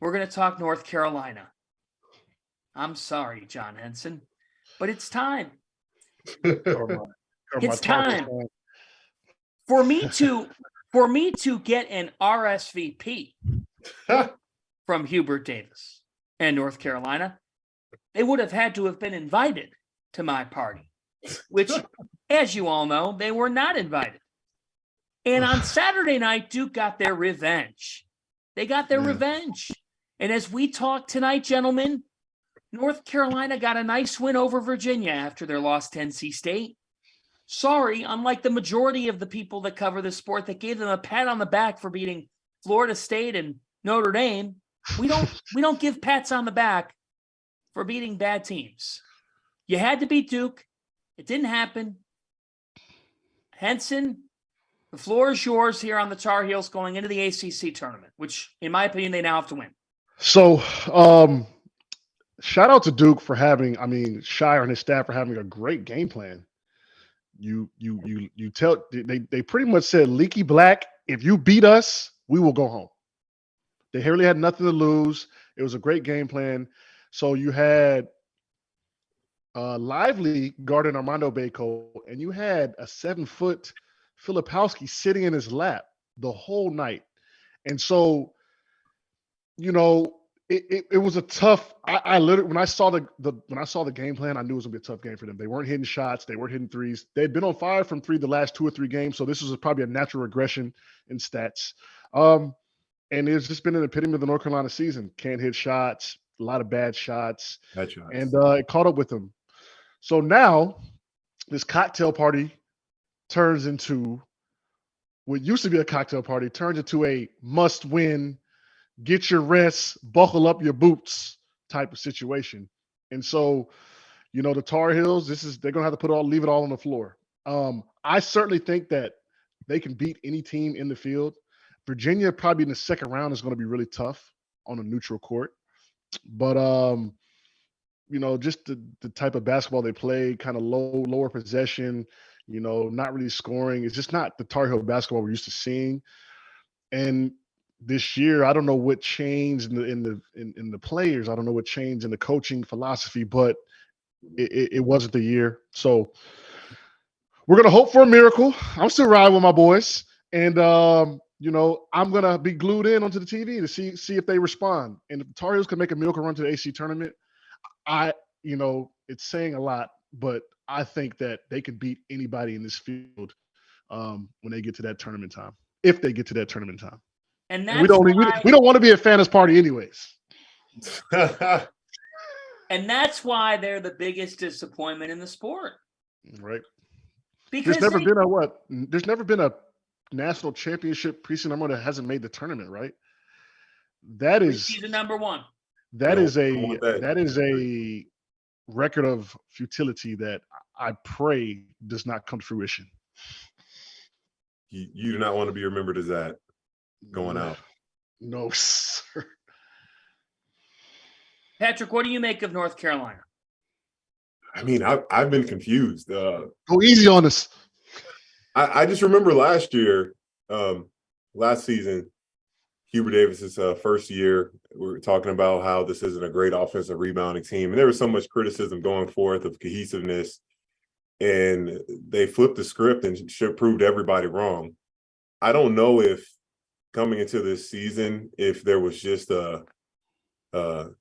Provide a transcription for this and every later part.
We're going to talk North Carolina. I'm sorry, John Henson, but it's time. It's time for me to get an RSVP from Hubert Davis and North Carolina. They would have had to have been invited to my party, which, as you all know, they were not invited. And on Saturday night, Duke got their revenge. They got their revenge. And as we talk tonight, gentlemen, North Carolina got a nice win over Virginia after their loss to NC State. Sorry, unlike the majority of the people that cover the sport that gave them a pat on the back for beating Florida State and Notre Dame, we don't give pats on the back for beating bad teams. You had to beat Duke. It didn't happen. Henson, the floor is yours here on the Tar Heels going into the ACC tournament, which, in my opinion, they now have to win. So, shout out to Duke for Shire and his staff for having a great game plan. You tell they pretty much said, Leaky Black, if you beat us, we will go home. They really had nothing to lose. It was a great game plan. So you had Lively guarding Armando Bacot, and you had a 7-foot Filipowski sitting in his lap the whole night. And so, it was a tough. I literally, when I saw the game plan, I knew it was gonna be a tough game for them. They weren't hitting shots, they weren't hitting threes. They'd been on fire from three the last 2 or 3 games, so this was probably a natural regression in stats. And it's just been an epitome of the North Carolina season. Can't hit shots, a lot of bad shots. And it caught up with them. So now this cocktail party turns into what used to be a cocktail party, turns into a must-win, get your rest, buckle up your boots type of situation. And so, the Tar Heels, they're going to have to leave it all on the floor. I certainly think that they can beat any team in the field. Virginia probably in the second round is going to be really tough on a neutral court. But, just the type of basketball they play, kind of lower possession, not really scoring. It's just not the Tar Heel basketball we're used to seeing. And this year, I don't know what changed in the players. I don't know what changed in the coaching philosophy, but it wasn't the year. So we're gonna hope for a miracle. I'm still riding with my boys, and I'm gonna be glued in onto the TV to see if they respond. And if the Tar Heels can make a miracle run to the AC tournament, it's saying a lot, but I think that they could beat anybody in this field when they get to that tournament time. If they get to that tournament time. And we don't want to be at Fanta's party anyways. And that's why they're the biggest disappointment in the sport. Right. Because there's never been a national championship preseason number that hasn't made the tournament, right? That is season number 1. That is a record of futility that I pray does not come to fruition. You do not want to be remembered as that going out. No, sir. Patrick, what do you make of North Carolina? I mean, I've been confused. Go easy on us. I just remember last season, Hubert Davis's first year, we were talking about how this isn't a great offensive rebounding team. And there was so much criticism going forth of cohesiveness. And they flipped the script and proved everybody wrong. I don't know if coming into this season, if there was just because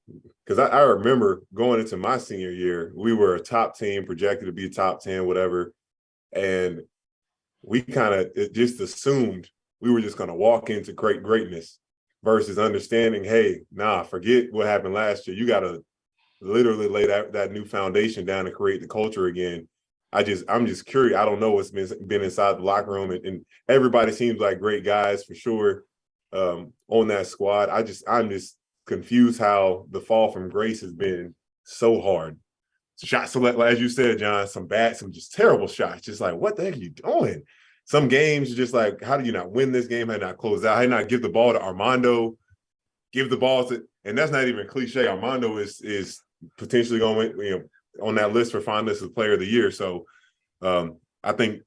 I remember going into my senior year, we were a top team, projected to be top 10, whatever. And we kind of just assumed we were just going to walk into greatness versus understanding, hey, forget what happened last year. You got to literally lay that new foundation down and create the culture again. I'm just curious. I don't know what's been inside the locker room, and everybody seems like great guys for sure on that squad. I'm just confused how the fall from grace has been so hard. Shots select, as you said, John, some just terrible shots. Just like, what the heck are you doing? Some games are just like, how do you not win this game? How do you not close out? How do you not give the ball to Armando? Give the ball to, and that's not even cliche. Armando is potentially going, on that list for fondness of player of the year. So I think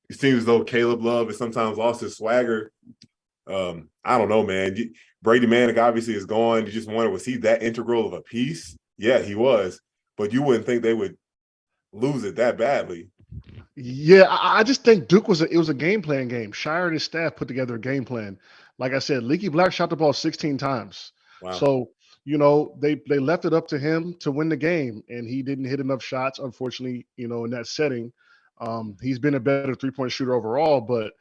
it seems as though Caleb Love has sometimes lost his swagger. I don't know, man. Brady Manick obviously is gone. You just wonder, was he that integral of a piece? Yeah, he was. But you wouldn't think they would lose it that badly. Yeah, I just think Duke was a game plan game. Shire and his staff put together a game plan. Like I said, Leaky Black shot the ball 16 times. Wow. So, they left it up to him to win the game, and he didn't hit enough shots, unfortunately, in that setting. He's been a better three-point shooter overall, but,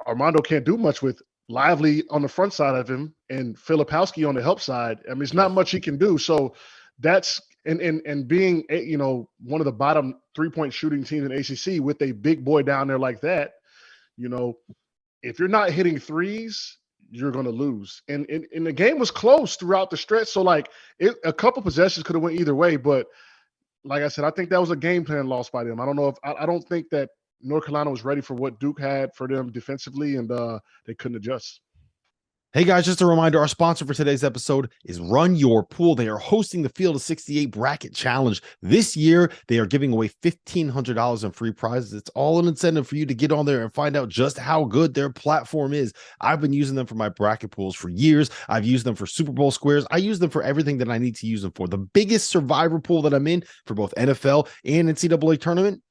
Armando can't do much with Lively on the front side of him and Filipowski on the help side. I mean, it's not much he can do. So that's and being one of the bottom 3-point shooting teams in ACC with a big boy down there like that, if you're not hitting threes, you're going to lose. And the game was close throughout the stretch. So a couple possessions could have went either way. But like I said, I think that was a game plan lost by them. I don't think that North Carolina was ready for what Duke had for them defensively, and they couldn't adjust. Hey guys, just a reminder, our sponsor for today's episode is Run Your Pool. They are hosting the Field of 68 Bracket Challenge. This year, they are giving away $1,500 in free prizes. It's all an incentive for you to get on there and find out just how good their platform is. I've been using them for my bracket pools for years. I've used them for Super Bowl squares. I use them for everything that I need to use them for. The biggest survivor pool that I'm in for both NFL and NCAA tournament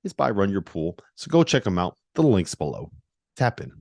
is by Run Your Pool. So go check them out. The link's below. Tap in.